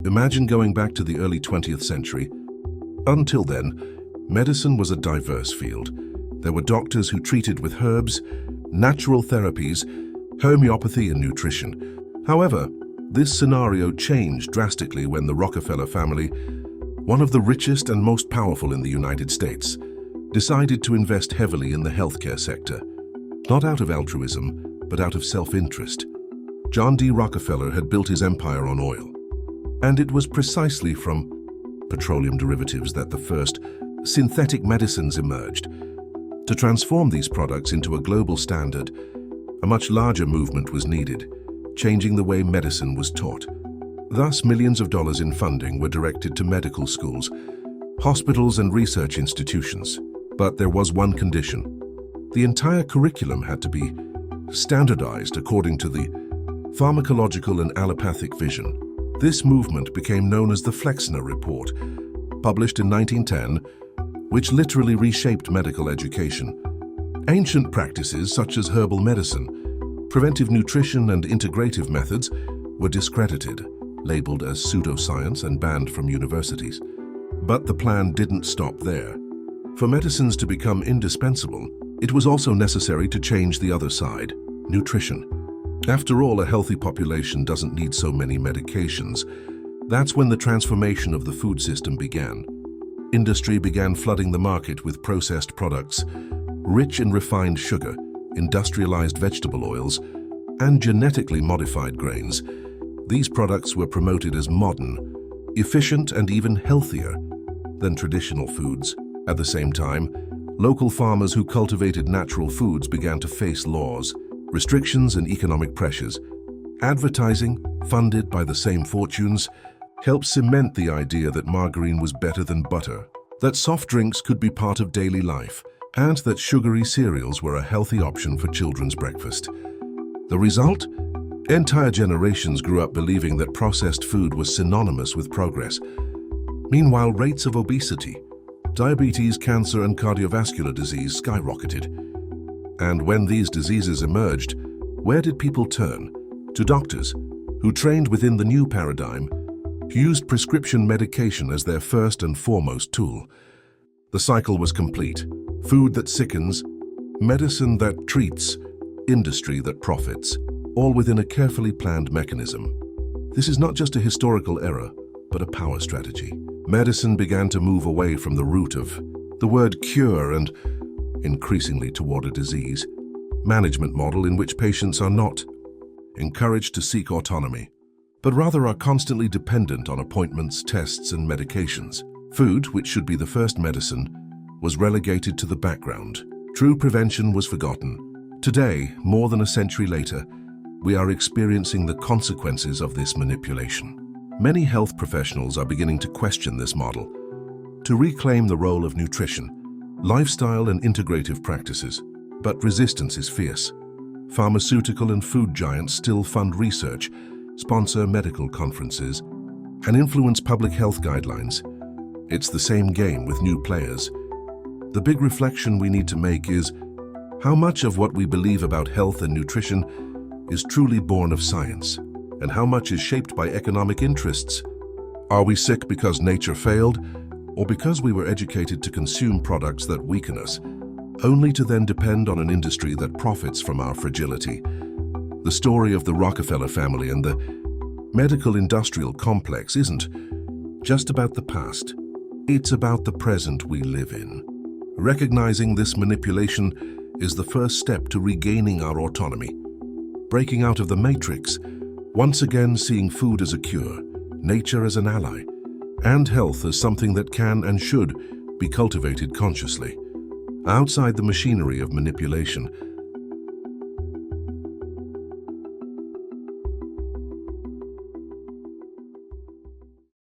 Imagine going back to the early 20th century. Until then, medicine was a diverse field. There were doctors who treated with herbs, natural therapies, homeopathy and nutrition. However, this scenario changed drastically when the Rockefeller family, one of the richest and most powerful in the United States, decided to invest heavily in the healthcare sector. Not out of altruism, but out of self-interest. John D. Rockefeller had built his empire on oil. And it was precisely from petroleum derivatives that the first synthetic medicines emerged. To transform these products into a global standard, a much larger movement was needed, changing the way medicine was taught. Thus, millions of dollars in funding were directed to medical schools, hospitals and research institutions. But there was one condition. The entire curriculum had to be standardized according to the pharmacological and allopathic vision. This movement became known as the Flexner Report, published in 1910, which literally reshaped medical education. Ancient practices such as herbal medicine, preventive nutrition and integrative methods were discredited, labeled as pseudoscience and banned from universities. But the plan didn't stop there. For medicines to become indispensable, it was also necessary to change the other side, nutrition. After all, a healthy population doesn't need so many medications. That's when the transformation of the food system began. Industry began flooding the market with processed products, rich in refined sugar, industrialized vegetable oils, and genetically modified grains. These products were promoted as modern, efficient, and even healthier than traditional foods. At the same time, local farmers who cultivated natural foods began to face laws, restrictions, and economic pressures. Advertising, funded by the same fortunes, helped cement the idea that margarine was better than butter, that soft drinks could be part of daily life, and that sugary cereals were a healthy option for children's breakfast. The result? Entire generations grew up believing that processed food was synonymous with progress. Meanwhile, rates of obesity, diabetes, cancer, and cardiovascular disease skyrocketed. And when these diseases emerged, where did people turn? To doctors, who trained within the new paradigm, used prescription medication as their first and foremost tool. The cycle was complete. Food that sickens, medicine that treats, industry that profits, all within a carefully planned mechanism. This is not just a historical error, but a power strategy. Medicine began to move away from the root of the word cure and increasingly toward a disease management model in which patients are not encouraged to seek autonomy, but rather are constantly dependent on appointments, tests, and medications. Food, which should be the first medicine, was relegated to the background. True prevention was forgotten. Today, more than a century later, we are experiencing the consequences of this manipulation. Many health professionals are beginning to question this model, to reclaim the role of nutrition, lifestyle, and integrative practices. But resistance is fierce. Pharmaceutical and food giants still fund research, sponsor medical conferences, and influence public health guidelines. It's the same game with new players. The big reflection we need to make is how much of what we believe about health and nutrition is truly born of science, and how much is shaped by economic interests. Are we sick because nature failed, or because we were educated to consume products that weaken us, only to then depend on an industry that profits from our fragility? The story of the Rockefeller family and the medical-industrial complex isn't just about the past. It's about the present we live in. Recognizing this manipulation is the first step to regaining our autonomy, breaking out of the matrix, once again seeing food as a cure, nature as an ally, and health as something that can and should be cultivated consciously. Outside the machinery of manipulation,